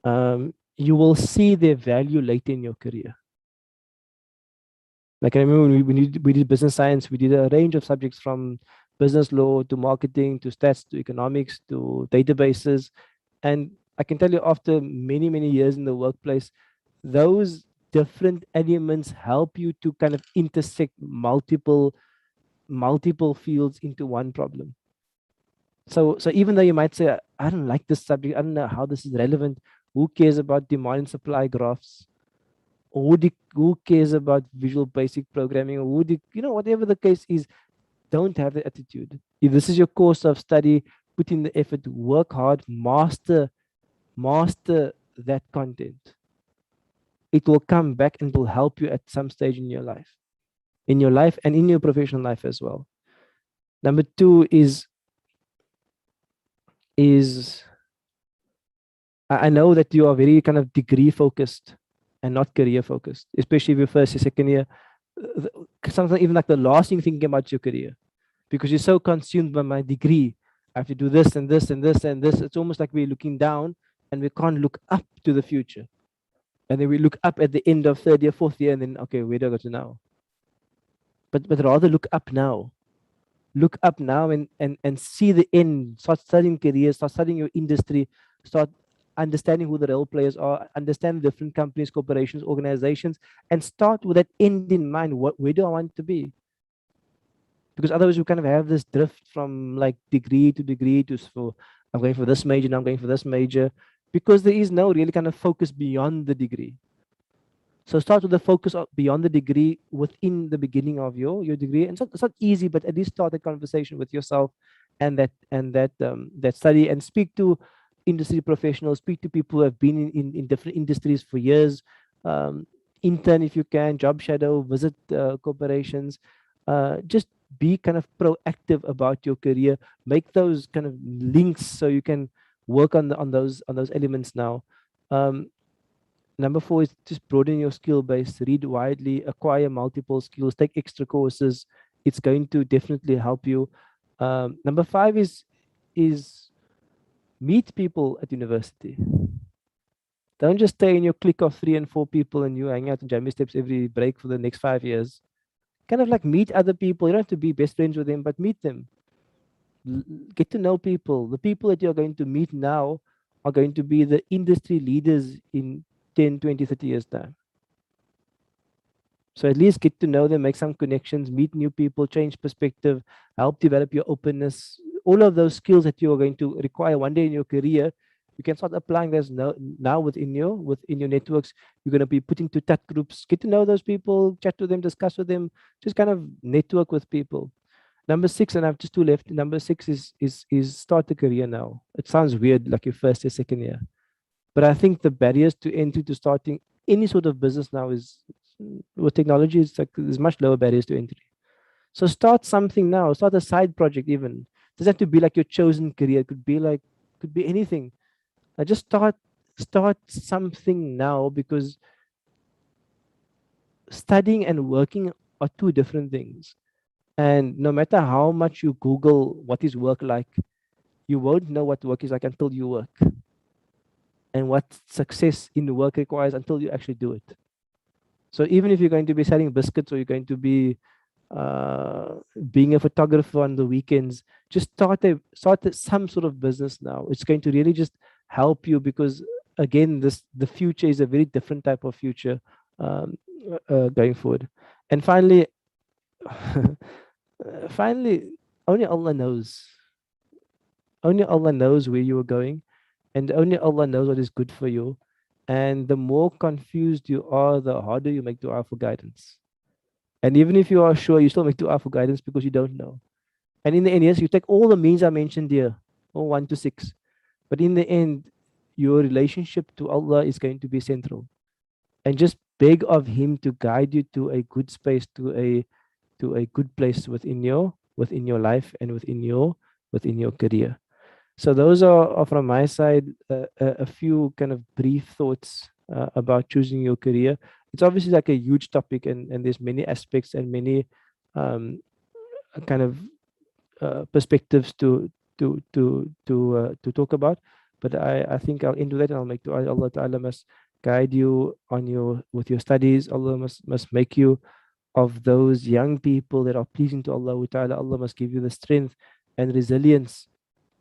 You will see their value later in your career. Like I remember when we did business science, we did a range of subjects from business law to marketing to stats to economics to databases. And I can tell you after many, many years in the workplace, those different elements help you to kind of intersect multiple fields into one problem. So even though you might say, I don't like this subject, I don't know how this is relevant, who cares about demand and supply graphs? Who cares about Visual Basic programming, or whatever the case is, don't have the attitude. If this is your course of study, put in the effort, work hard, master that content. It will come back and will help you at some stage in your life and in your professional life as well. Number two is I know that you are very kind of degree focused and not career focused, especially if you're first or second year. Sometimes even like the last thing thinking about your career, because you're so consumed by my degree. I have to do this and this and this and this. It's almost like we're looking down and we can't look up to the future. And then we look up at the end of third year, fourth year, and then, okay, where do I go to now? But rather look up now. Look up now and see the end. Start studying careers, start studying your industry, start understanding who the role players are, understand different companies, corporations, organizations, and start with that end in mind. Where do I want to be? Because otherwise you kind of have this drift from like degree to degree I'm going for this major, now I'm going for this major, because there is no really kind of focus beyond the degree. So start with the focus beyond the degree within the beginning of your degree. And it's not easy, but at least start a conversation with yourself and that study, and speak to industry professionals, speak to people who have been in different industries for years. Intern if you can, job shadow, visit corporations. Just be kind of proactive about your career. Make those kind of links so you can work on those elements now. Number four is just broaden your skill base, read widely, acquire multiple skills, take extra courses. It's going to definitely help you. Number five is meet people at university. Don't just stay in your clique of 3 and 4 people and you hang out in Jamie Steps every break for the next 5 years. Kind of like meet other people. You don't have to be best friends with them, but meet them. Get to know people. The people that you're going to meet now are going to be the industry leaders in 10, 20, 30 years time. So at least get to know them, make some connections, meet new people, change perspective, help develop your openness. All of those skills that you are going to require one day in your career, you can start applying those now within your networks. You're going to be putting to chat groups, get to know those people, chat to them, discuss with them, just kind of network with people. Number 6, and I have just 2 left. Number 6 is start a career now. It sounds weird, like your first or second year, but I think the barriers to entry to starting any sort of business now is, with technology, it's like there's much lower barriers to entry. So start something now. Start a side project even. It doesn't have to be like your chosen career. It could be anything. Just start something now, because studying and working are 2 different things. And no matter how much you Google what is work like, you won't know what work is like until you work, and what success in the work requires until you actually do it. So even if you're going to be selling biscuits, or you're going to be being a photographer on the weekends, just start some sort of business now. It's going to really just help you, because again, the future is a very different type of future going forward. And finally, only Allah knows only Allah knows where you are going, and only Allah knows what is good for you. And the more confused you are, the harder you make dua for guidance. And even if you are sure, you still make dua for guidance because you don't know. And in the end, yes, you take all the means I mentioned here, or 1 to 6. But in the end, your relationship to Allah is going to be central. And just beg of Him to guide you to a good space, to a good place within your life and within your career. So those are from my side a few kind of brief thoughts about choosing your career. It's obviously like a huge topic, and there's many aspects and many kind of perspectives to talk about. But I think I'll end with that, and I'll make dua. Allah Ta'ala must guide you on with your studies. Allah must make you of those young people that are pleasing to Allah Ta'ala. Allah must give you the strength and resilience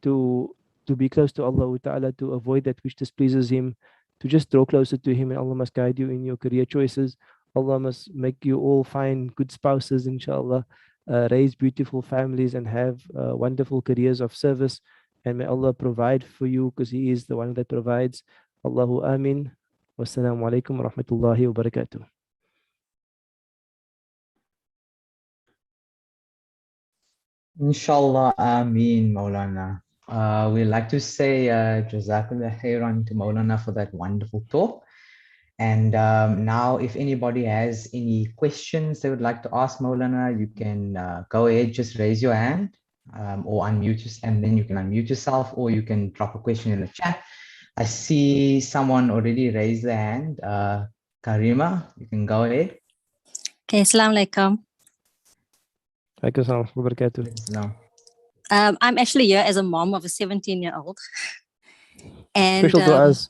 to be close to Allah Ta'ala, to avoid that which displeases Him, to just draw closer to Him. And Allah must guide you in your career choices. Allah must make you all find good spouses, inshallah, raise beautiful families, and have wonderful careers of service. And may Allah provide for you, because He is the one that provides. Allahu Amin. Wassalamu alaikum wa rahmatullahi wa barakatuh. Inshallah, Ameen, Maulana. We'd like to say Jazakallah khairan to Maulana for that wonderful talk. And now, if anybody has any questions they would like to ask Maulana, you can go ahead, just raise your hand or unmute yourself, and then you can unmute yourself, or you can drop a question in the chat. I see someone already raised their hand. Karima, you can go ahead. Okay, Assalamu alaikum. Assalamu alaikum. I'm actually here as a mom of a 17-year-old. And special to us.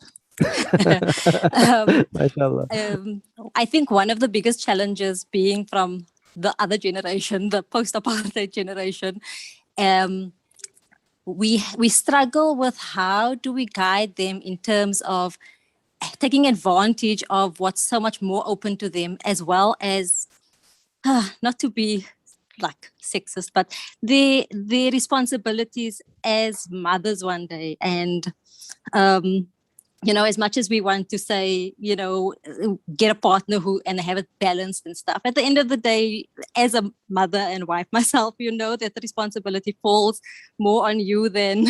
I think one of the biggest challenges, being from the other generation, the post-apartheid generation, we struggle with how do we guide them in terms of taking advantage of what's so much more open to them, as well as not to be like sexist, but their responsibilities as mothers one day. And you know, as much as we want to say, you know, get a partner and have it balanced and stuff, at the end of the day, as a mother and wife myself, you know that the responsibility falls more on you than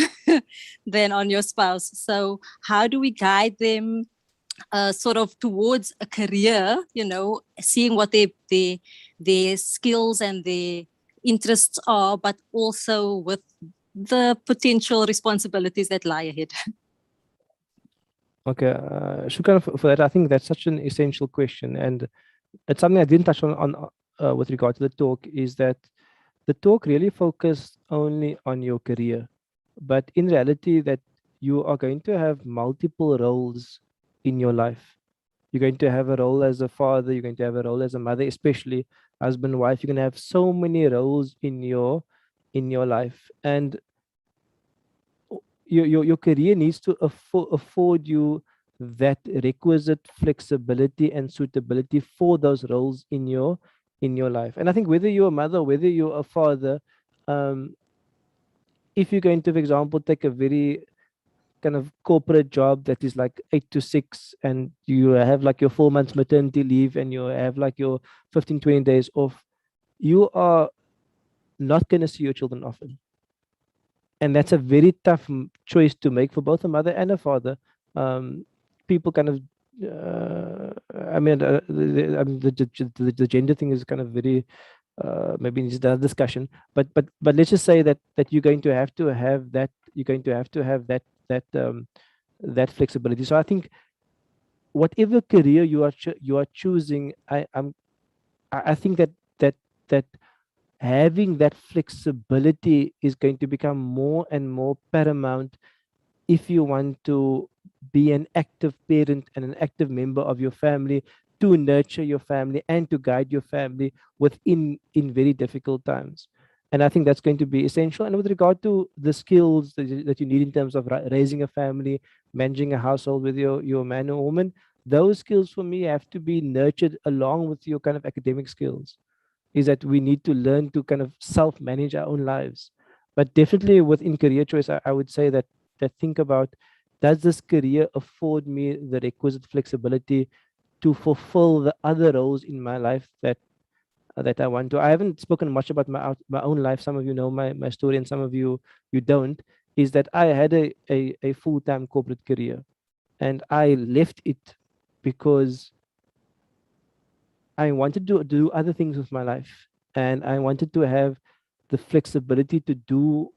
than on your spouse. So how do we guide them sort of towards a career, you know, seeing what their skills and their interests are, but also with the potential responsibilities that lie ahead? Okay, shukran for that. I think that's such an essential question, and it's something I didn't touch on with regard to the talk, is that the talk really focused only on your career, but in reality that you are going to have multiple roles in your life. You're going to have a role as a father, you're going to have a role as a mother, especially husband, wife. You're going to have so many roles in your life, and your career needs to afford you that requisite flexibility and suitability for those roles in your life. And I think whether you're a mother, whether you're a father, if you're going to, for example, take a very kind of corporate job that is like 8 to 6, and you have like your 4 months maternity leave, and you have like your 15-20 days off, you are not going to see your children often. And that's a very tough choice to make for both a mother and a father. People kind of, the gender thing is kind of very, maybe it's another discussion. But let's just say that you're going to have to have that. You're going to have to have that flexibility. So I think whatever career you are choosing, I think that having that flexibility is going to become more and more paramount if you want to be an active parent and an active member of your family, to nurture your family and to guide your family in very difficult times. And I think that's going to be essential. And with regard to the skills that you need in terms of raising a family, managing a household with your man or woman, those skills for me have to be nurtured along with your kind of academic skills. Is that we need to learn to kind of self-manage our own lives. But definitely within career choice, I would say that think about, does this career afford me the requisite flexibility to fulfill the other roles in my life that I want to. I haven't spoken much about my own life. Some of you know my story, and some of you don't. Is that I had a full-time corporate career, and I left it because I wanted to do other things with my life, and I wanted to have the flexibility to do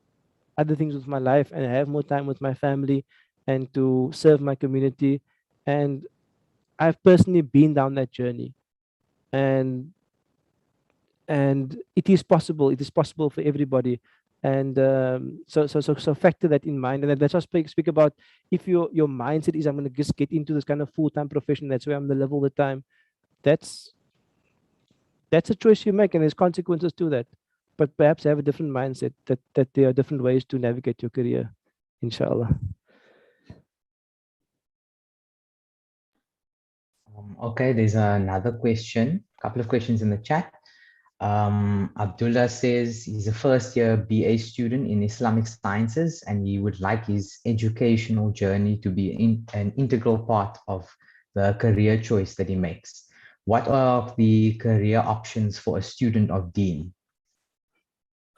other things with my life and have more time with my family and to serve my community. And I've personally been down that journey, and it is possible. It is possible for everybody. And so factor that in mind. And that's what I speak about. If your mindset is, I'm going to just get into this kind of full-time profession, that's where I'm the level of the time, that's a choice you make, and there's consequences to that. But perhaps have a different mindset, that there are different ways to navigate your career, inshallah. Okay, there's another question, a couple of questions in the chat. Abdullah says he's a first-year BA student in Islamic Sciences, and he would like his educational journey to be an integral part of the career choice that he makes. What are the career options for a student of Deen?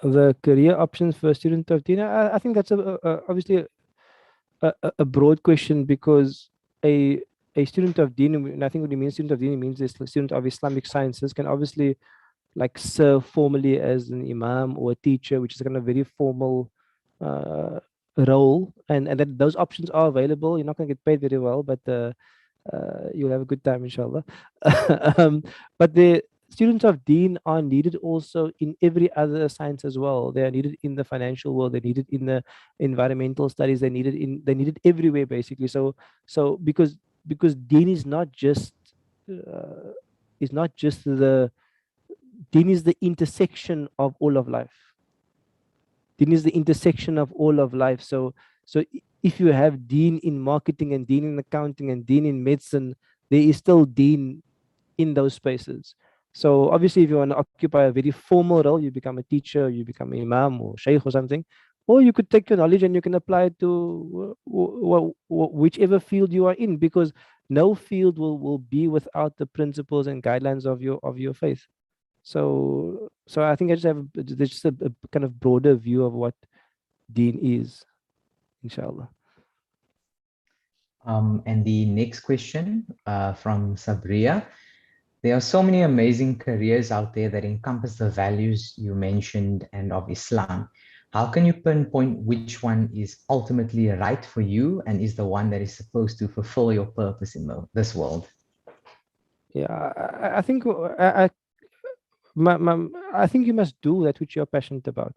The career options for a student of Deen, I think that's obviously a broad question, because a student of Deen, and I think what he means student of Deen, means is a student of Islamic Sciences, can obviously like serve formally as an imam or a teacher, which is kind of very formal role, and that those options are available. You're not going to get paid very well, but you'll have a good time, inshallah. But the students of Deen are needed also in every other science as well. They are needed in the financial world. They're needed in the environmental studies. They're needed everywhere, basically. So because Deen is not just the Deen is the intersection of all of life. Deen is the intersection of all of life. So if you have Deen in marketing and Deen in accounting and Deen in medicine, there is still Deen in those spaces. So obviously, if you want to occupy a very formal role, you become a teacher, you become an imam or shaykh or something, or you could take your knowledge and you can apply it to whichever field you are in, because no field will be without the principles and guidelines of your faith. So I think I just have just a kind of broader view of what Deen is, inshallah. And the next question from Sabria. There are so many amazing careers out there that encompass the values you mentioned and of Islam. How can you pinpoint which one is ultimately right for you and is the one that is supposed to fulfill your purpose in this world? Yeah, I think I think you must do that which you're passionate about.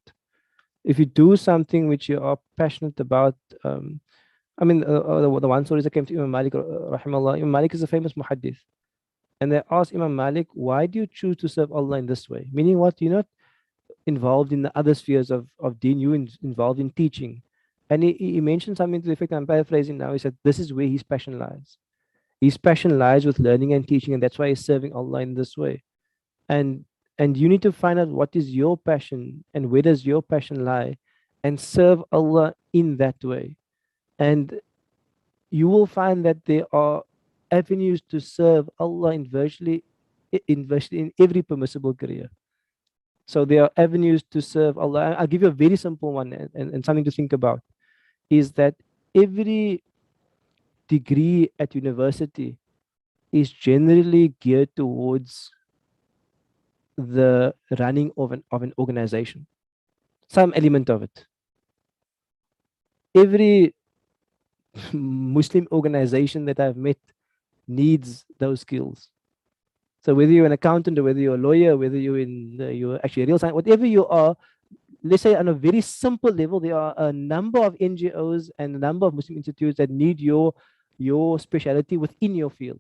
If you do something which you are passionate about, I mean, the one story that came to Imam Malik, rahimahullah. Imam Malik is a famous muhaddith. And they asked Imam Malik, why do you choose to serve Allah in this way? Meaning what? You're not involved in the other spheres of Deen, you're involved in teaching. And he mentioned something to the effect, I'm paraphrasing now, he said, this is where his passion lies. His passion lies with learning and teaching, and that's why he's serving Allah in this way. And you need to find out what is your passion and where does your passion lie, and serve Allah in that way. And you will find that there are avenues to serve Allah in virtually in every permissible career. So there are avenues to serve Allah. I'll give you a very simple one and something to think about, is that every degree at university is generally geared towards the running of an organization, some element of it. Every Muslim organization that I've met needs those skills. So whether you're an accountant or whether you're a lawyer, whether you're actually a real scientist, whatever you are, let's say on a very simple level, there are a number of NGOs and a number of Muslim institutes that need your speciality within your field.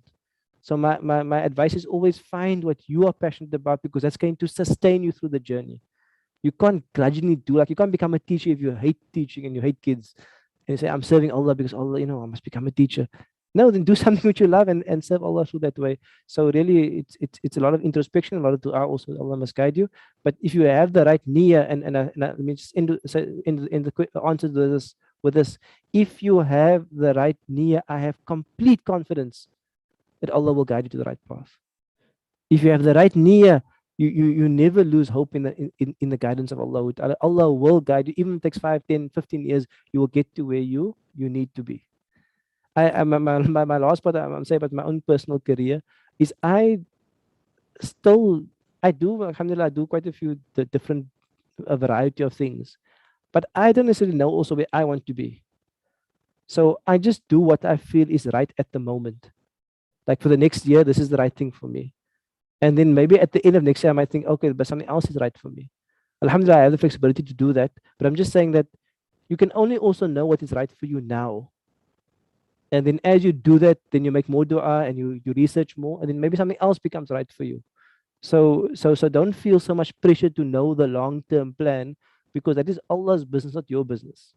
So my advice is always find what you are passionate about, because that's going to sustain you through the journey. You can't grudgingly do, like you can't become a teacher if you hate teaching and you hate kids and you say, I'm serving Allah because Allah, I must become a teacher. No, then do something which you love and serve Allah through that way. So really, it's a lot of introspection, a lot of dua also. Allah must guide you. But if you have the right niyyah, and I mean, just in the quick answer to this with this, if you have the right niyyah, I have complete confidence that Allah will guide you to the right path. If you have the right niyyah, you never lose hope in the guidance of Allah. Allah will guide you. Even if it takes 5, 10, 15 years, you will get to where you need to be. My last part I'm saying about my own personal career is I do, alhamdulillah, I do quite a few different variety of things, but I don't necessarily know also where I want to be. So I just do what I feel is right at the moment. Like for the next year, this is the right thing for me. And then maybe at the end of next year, I might think, okay, but something else is right for me. Alhamdulillah, I have the flexibility to do that. But I'm just saying that you can only also know what is right for you now. And then as you do that, then you make more dua and you research more, and then maybe something else becomes right for you. So don't feel so much pressure to know the long-term plan, because that is Allah's business, not your business.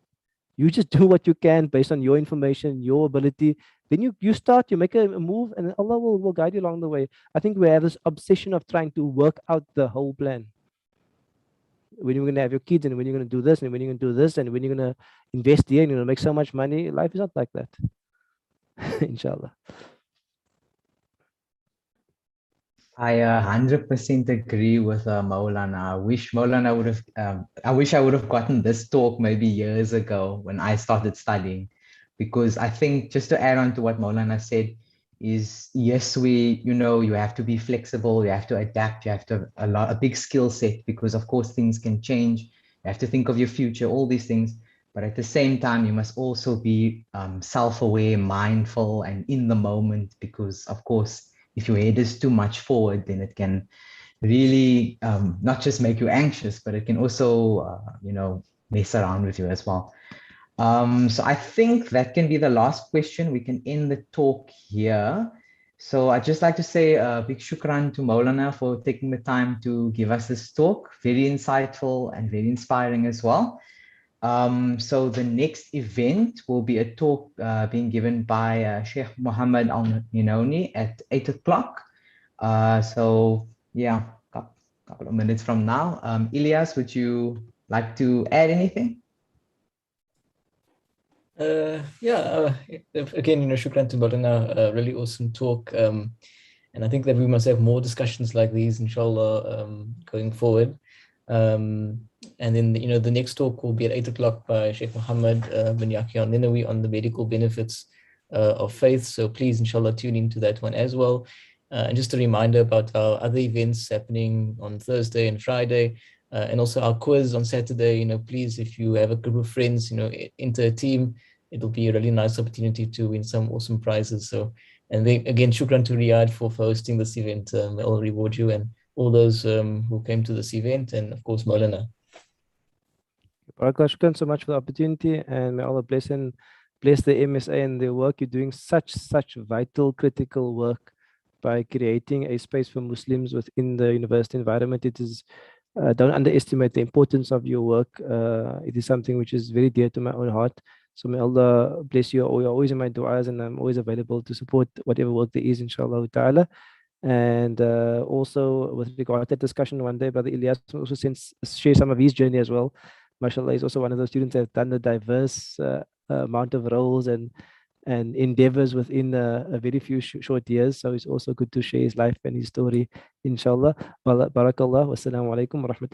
You just do what you can based on your information, your ability. Then you start, you make a move, and Allah will guide you along the way. I think we have this obsession of trying to work out the whole plan. When you're going to have your kids, and when you're going to do this, and when you're going to do this, and when you're going to invest here, and you're going to make so much money. Life is not like that. Inshallah. I 100% agree with Maulana. I wish I would have gotten this talk maybe years ago when I started studying, because I think, just to add on to what Maulana said, is yes, you have to be flexible, you have to adapt, you have to have a big skill set, because of course things can change. You have to think of your future, all these things. But at the same time, you must also be self-aware, mindful, and in the moment, because of course, if your head is too much forward, then it can really not just make you anxious, but it can also, mess around with you as well. So I think that can be the last question. We can end the talk here. So I'd just like to say a big shukran to Maulana for taking the time to give us this talk. Very insightful and very inspiring as well. So the next event will be a talk being given by Sheikh Muhammad Al-Ninoni at 8 o'clock. So yeah, couple of minutes from now. Ilyas, would you like to add anything? Again, shukran to Maulana, really awesome talk. And I think that we must have more discussions like these, inshallah, going forward. And then, the next talk will be at 8 o'clock by Sheikh Muhammad bin Yahya Al-Ninoni on the medical benefits of faith. So please, inshallah, tune into that one as well. And just a reminder about our other events happening on Thursday and Friday, and also our quiz on Saturday. Please, if you have a group of friends, enter a team. It'll be a really nice opportunity to win some awesome prizes. So, and then again, shukran to Riyadh for hosting this event. May Allah reward you and all those who came to this event, and of course, Maulana. Barakallah, shukran so much for the opportunity, and may Allah bless the MSA and their work. You're doing such vital, critical work by creating a space for Muslims within the university environment. It is, don't underestimate the importance of your work. It is something which is very dear to my own heart. So may Allah bless you. You're always in my du'as, and I'm always available to support whatever work there is, inshallah ta'ala. And also with regard to that discussion one day, Brother Ilyas also share some of his journey as well. MashaAllah, he's also one of those students that have done the diverse amount of roles and endeavors within a very few short years. So it's also good to share his life and his story, inshallah. Barakallah. Wassalamu alaikum wa rahmatullahi.